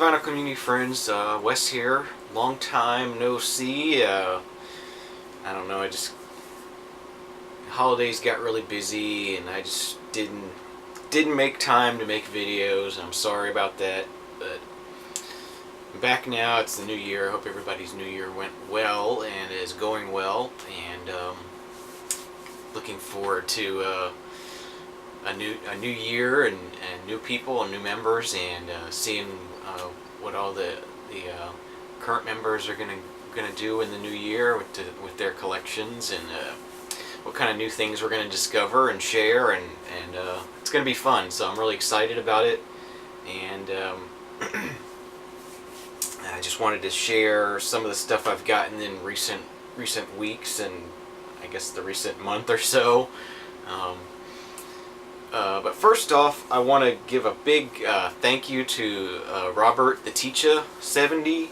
Vinyl community friends, Wes here. Long time no see. I don't know. Holidays got really busy, and I just didn't make time to make videos. I'm sorry about that, but I'm back now. It's the new year. I hope everybody's new year went well and is going well, and looking forward to a new year and new people and new members, and seeing what all the current members are gonna do in the new year with their collections, and what kind of new things we're gonna discover and share, and it's gonna be fun. So I'm really excited about it, and I just wanted to share some of the stuff I've gotten in recent weeks, and I guess the recent month or so. But first off, I want to give a big thank you to Robert, the thetcha70.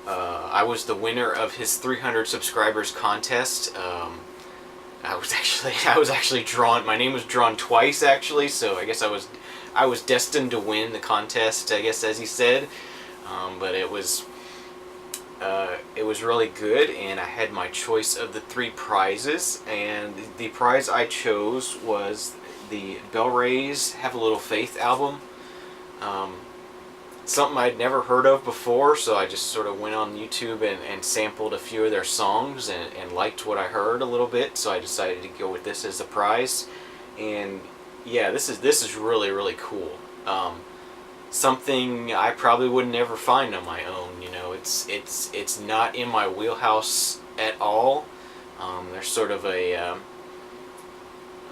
I was the winner of his 300 subscribers contest. I was actually drawn. My name was drawn twice, actually. So I guess I was destined to win the contest, I guess, as he said. But it was really good, and I had my choice of the 3 prizes, and the prize I chose was the Bel Ray's Have a Little Faith album. Something I'd never heard of before, so I just sort of went on YouTube and sampled a few of their songs, and liked what I heard a little bit, so I decided to go with this as a prize. And yeah, this is really cool. Something I probably would never find on my own. You know, it's not in my wheelhouse at all. There's sort of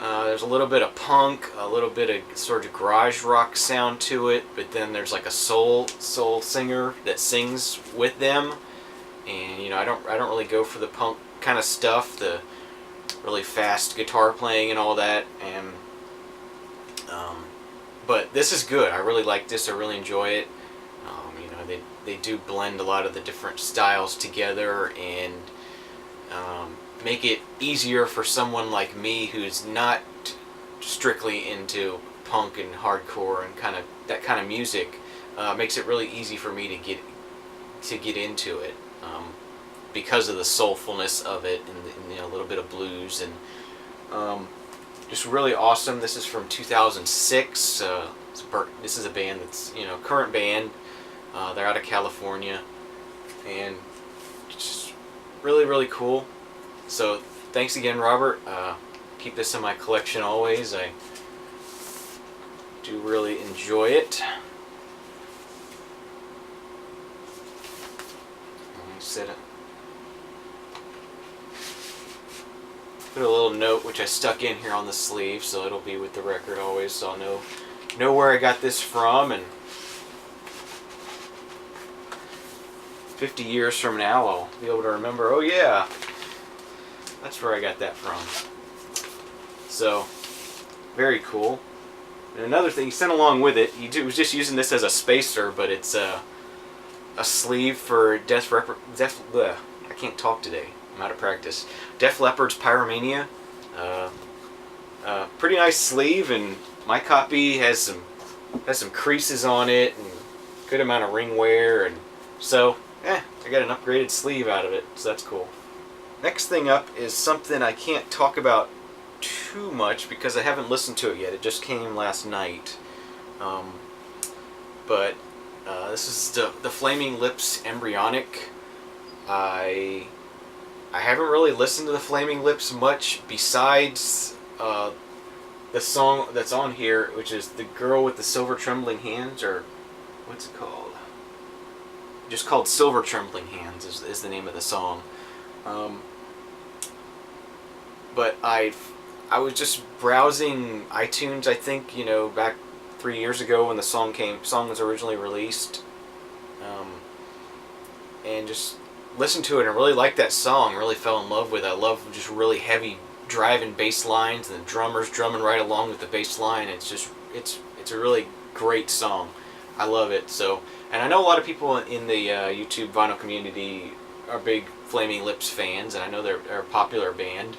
there's a little bit of punk, a little bit of sort of garage rock sound to it, but then there's like a soul singer that sings with them. And you know, I don't really go for the punk kind of stuff, the really fast guitar playing and all that. And but this is good. I really like this. I really enjoy it. You know, they do blend a lot of the different styles together, and make it easier for someone like me who's not strictly into punk and hardcore and that kind of music. Makes it really easy for me to get into it, because of the soulfulness of it, and you know, a little bit of blues, and just really awesome. This is from 2006. This is a band that's, you know, current band. They're out of California, and just really cool. So thanks again, Robert. Keep this in my collection always. I do really enjoy it. Put a little note which I stuck in here on the sleeve, so it'll be with the record always, so I'll know where I got this from, and 50 years from now I'll be able to remember, oh yeah, that's where I got that from. So, very cool. And another thing, he sent along with it, he was just using this as a spacer, but it's a sleeve for I can't talk today. I'm out of practice. Def Leppard's Pyromania. Pretty nice sleeve, and my copy has some creases on it, and good amount of ring wear, and so I got an upgraded sleeve out of it, so that's cool. Next thing up is something I can't talk about too much because I haven't listened to it yet. It just came last night. But this is the Flaming Lips Embryonic. I haven't really listened to the Flaming Lips much besides the song that's on here, which is The Girl with the Silver Trembling Hands, or what's it called? Just called Silver Trembling Hands is the name of the song. But I was just browsing iTunes, I think, you know, back 3 years ago when the song was originally released, and just listened to it and really liked that song. Really fell in love with it. I love just really heavy driving bass lines, and the drummers drumming right along with the bass line. It's a really great song. I love it. So, and I know a lot of people in the YouTube vinyl community are big Flaming Lips fans, and I know they're a popular band.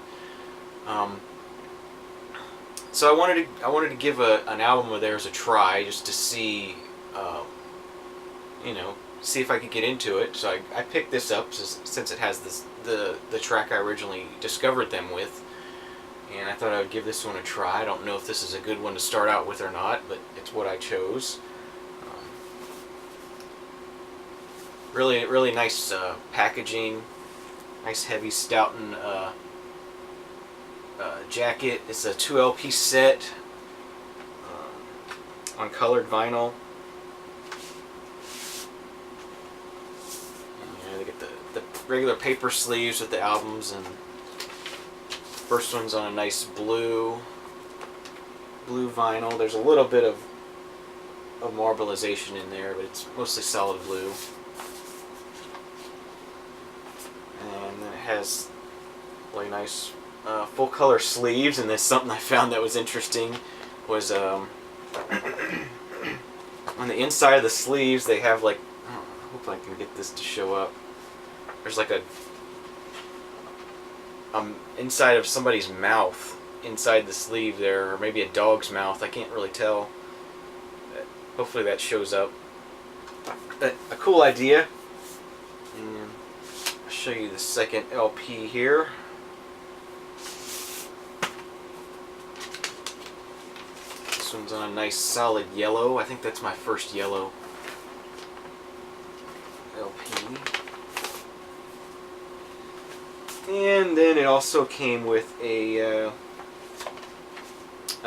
So I wanted to give an album of theirs a try, just to see you know, see if I could get into it. So I picked this up since it has the track I originally discovered them with, and I thought I would give this one a try. I don't know if this is a good one to start out with or not, but it's what I chose. Really, really nice packaging. Nice heavy Stoughton jacket. It's a 2 LP set on colored vinyl. And they get the regular paper sleeves with the albums, and first one's on a nice blue vinyl. There's a little bit of marbleization in there, but it's mostly solid blue. And then it has really nice full color sleeves, and there's something I found that was interesting was on the inside of the sleeves they have like, I hope I can get this to show up, there's like a inside of somebody's mouth inside the sleeve there, or maybe a dog's mouth, I can't really tell. Hopefully that shows up. A cool idea. And I'll show you the second LP here. This one's on a nice solid yellow. I think that's my first yellow LP. And then it also came with a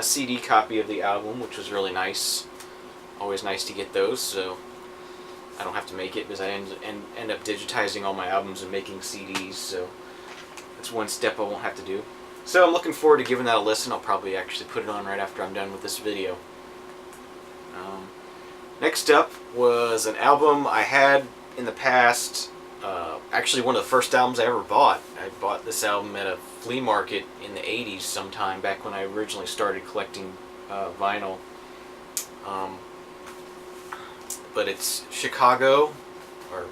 CD copy of the album, which was really nice. Always nice to get those, so I don't have to make it because I end up digitizing all my albums and making CDs, so that's one step I won't have to do. So I'm looking forward to giving that a listen. I'll probably actually put it on right after I'm done with this video. Next up was an album I had in the past. Actually one of the first albums I ever bought. I bought this album at a flea market in the 80s sometime, back when I originally started collecting vinyl. But it's Chicago, or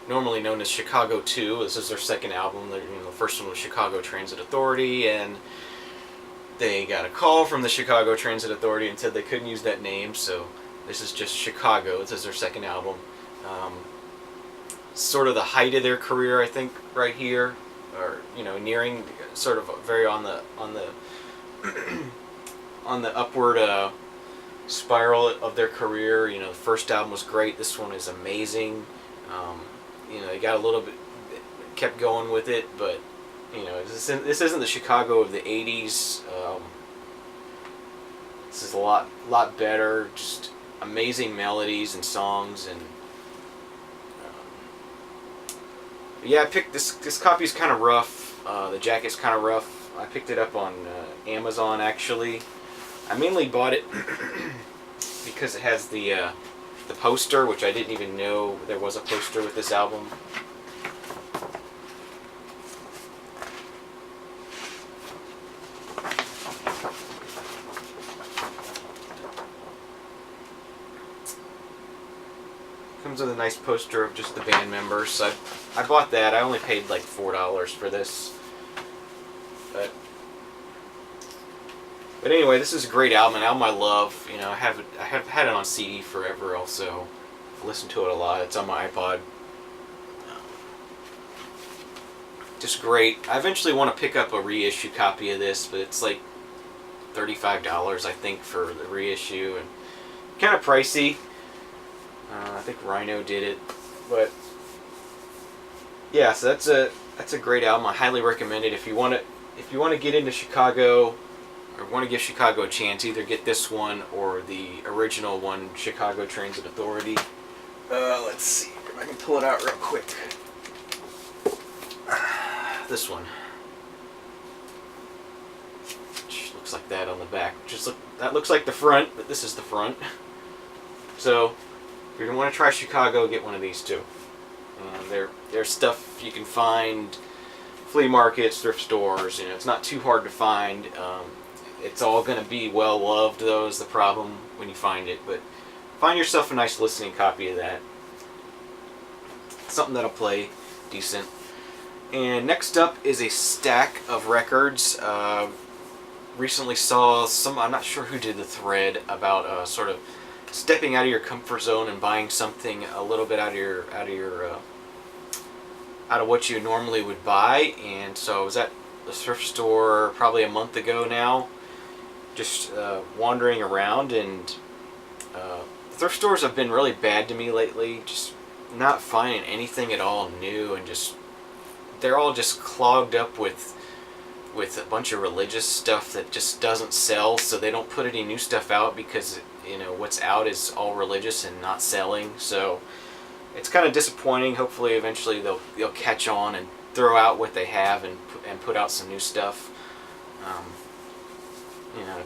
normally known as Chicago 2. This is their second album. The first one was Chicago Transit Authority, and they got a call from the Chicago Transit Authority and said they couldn't use that name, so this is just Chicago. This is their second album. Sort of the height of their career, I think, right here, or nearing, sort of very on the on the upward spiral of their career. The first album was great. This one is amazing. They got a little bit, kept going with it, but this isn't the Chicago of the 80s. This is a lot better. Just amazing melodies and songs, and yeah, I picked this copy's kind of rough. The jacket's kind of rough. I picked it up on Amazon, actually. I mainly bought it because it has the poster, which I didn't even know there was a poster with this album. Comes with a nice poster of just the band members. So I bought that. I only paid like $4 for this. But anyway, this is a great album, an album I love. I have had it on CD forever. Also, I've listened to it a lot. It's on my iPod. Just great. I eventually want to pick up a reissue copy of this, but it's like $35, I think, for the reissue, and kind of pricey. I think Rhino did it, but yeah. So that's a great album. I highly recommend it if you want to get into Chicago, or want to give Chicago a chance. Either get this one or the original one, Chicago Transit Authority. Let's see if I can pull it out real quick. This one, which looks like that on the back. That looks like the front, but this is the front. So if you want to try Chicago, get one of these too. They're stuff you can find flea markets, thrift stores. It's not too hard to find. It's all going to be well loved, though, is the problem when you find it. But find yourself a nice listening copy of that. Something that'll play decent. And next up is a stack of records. Recently saw I'm not sure who did the thread about sort of stepping out of your comfort zone and buying something a little bit out of what you normally would buy. And so I was at the thrift store probably a month ago now, just wandering around, and thrift stores have been really bad to me lately. Just not finding anything at all new, and just they're all just clogged up with a bunch of religious stuff that just doesn't sell. So they don't put any new stuff out because what's out is all religious and not selling. So it's kind of disappointing. Hopefully eventually they'll catch on and throw out what they have and put out some new stuff.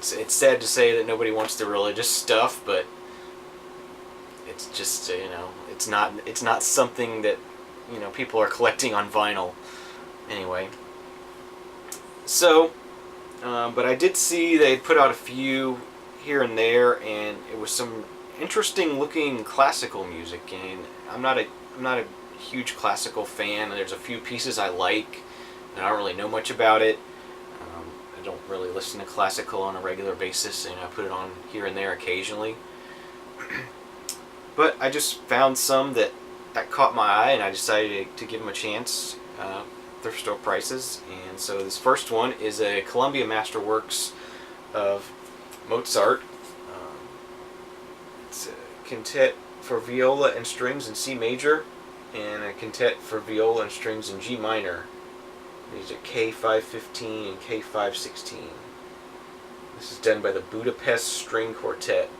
It's sad to say that nobody wants the religious stuff, but it's just it's not something that people are collecting on vinyl anyway. So but I did see they put out a few here and there, and it was some interesting looking classical music, and I'm not a huge classical fan. There's a few pieces I like, and I don't really know much about it. I don't really listen to classical on a regular basis, and I put it on here and there occasionally. But I just found some that caught my eye, and I decided to give them a chance. Thrift store prices. And so this first one is a Columbia Masterworks of Mozart. It's a quintet for viola and strings in C major, and a quintet for viola and strings in G minor. These are K515 and K516. This is done by the Budapest String Quartet.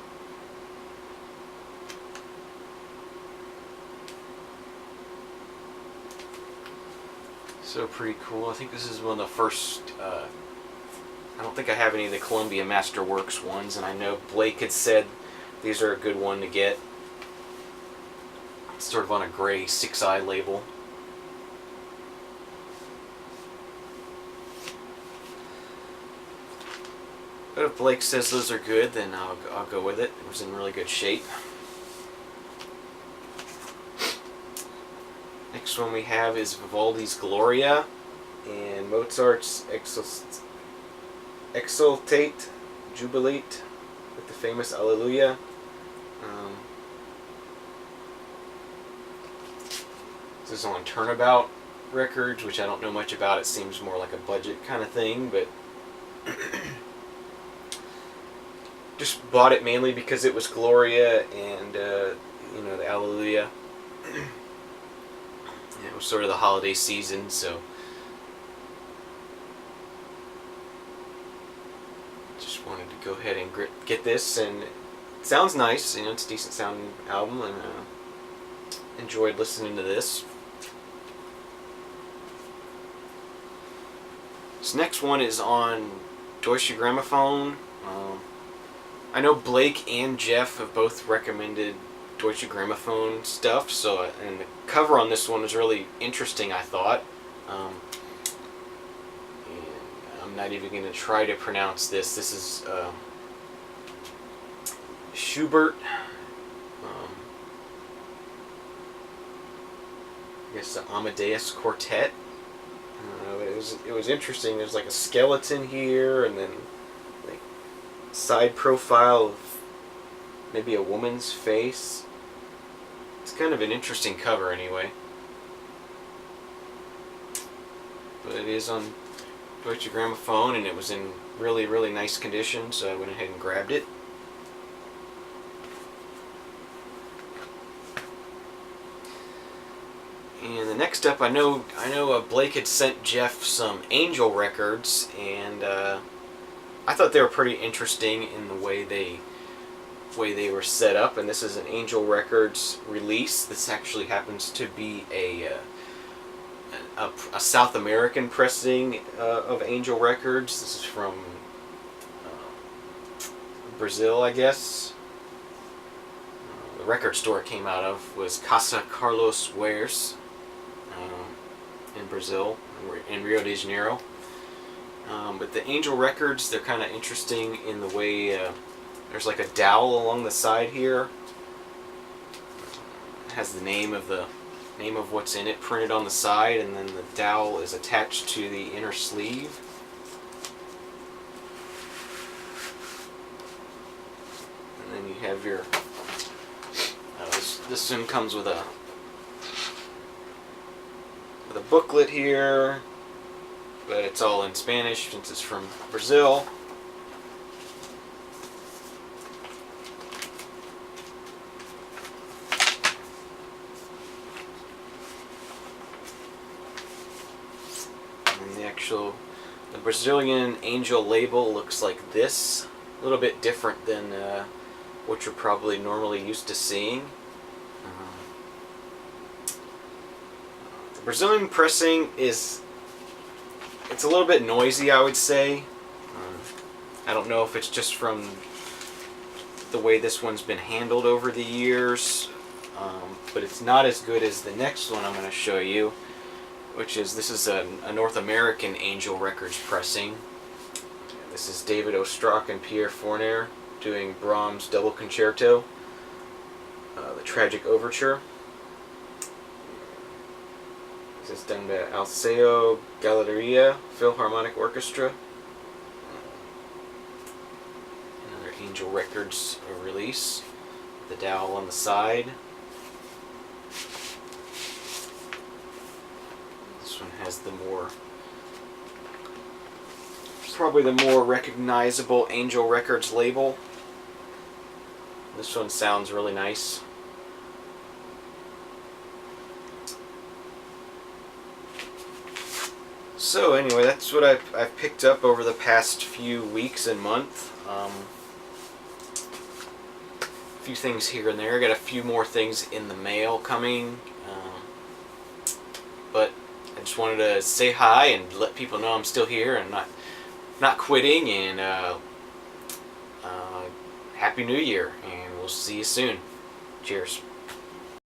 So pretty cool. I think this is one of the first, I don't think I have any of the Columbia Masterworks ones, and I know Blake had said these are a good one to get. It's sort of on a gray 6-eye label. But if Blake says those are good, then I'll go with it. It was in really good shape. Next one we have is Vivaldi's Gloria and Mozart's Exultate, Jubilate with the famous Alleluia. This is on Turnabout Records, which I don't know much about. It seems more like a budget kind of thing, but just bought it mainly because it was Gloria and the Alleluia. It was sort of the holiday season, so just wanted to go ahead and get this, and it sounds nice. It's a decent sounding album, and enjoyed listening to this. This next one is on Deutsche Grammophon. I know Blake and Jeff have both recommended Deutsche Grammophon stuff, so and the cover on this one is really interesting, I thought. And I'm not even going to try to pronounce this. This is Schubert. I guess the Amadeus Quartet. It was interesting. There's like a skeleton here, and then like side profile of maybe a woman's face. It's kind of an interesting cover anyway. But it is on Deutsche Grammophon, and it was in really, really nice condition, so I went ahead and grabbed it. And the next up, I know Blake had sent Jeff some Angel records, and I thought they were pretty interesting in the way they were set up. And this is an Angel Records release. This actually happens to be a South American pressing of Angel Records. This is from Brazil, I guess. The record store it came out of was Casa Carlos Wares in Brazil, in Rio de Janeiro. But the Angel Records, they're kind of interesting in the way there's like a dowel along the side here. It has the name of what's in it printed on the side, and then the dowel is attached to the inner sleeve. And then you have your This one comes with a booklet here, but it's all in Spanish since it's from Brazil. And the Brazilian angel label looks like this. A little bit different than what you're probably normally used to seeing. The Brazilian pressing it's a little bit noisy, I would say. I don't know if it's just from the way this one's been handled over the years, but it's not as good as the next one I'm going to show you, which is, this is a North American Angel Records pressing. This is David Ostrach and Pierre Fournier doing Brahms' Double Concerto, the Tragic Overture. This is done by Alceo Galleria Philharmonic Orchestra. Another Angel Records release. The dowel on the side. This one has probably the more recognizable Angel Records label. This one sounds really nice. So anyway, that's what I've picked up over the past few weeks and months. A few things here and there. I got a few more things in the mail coming. But I just wanted to say hi and let people know I'm still here and not quitting, and Happy New Year, and we'll see you soon. Cheers.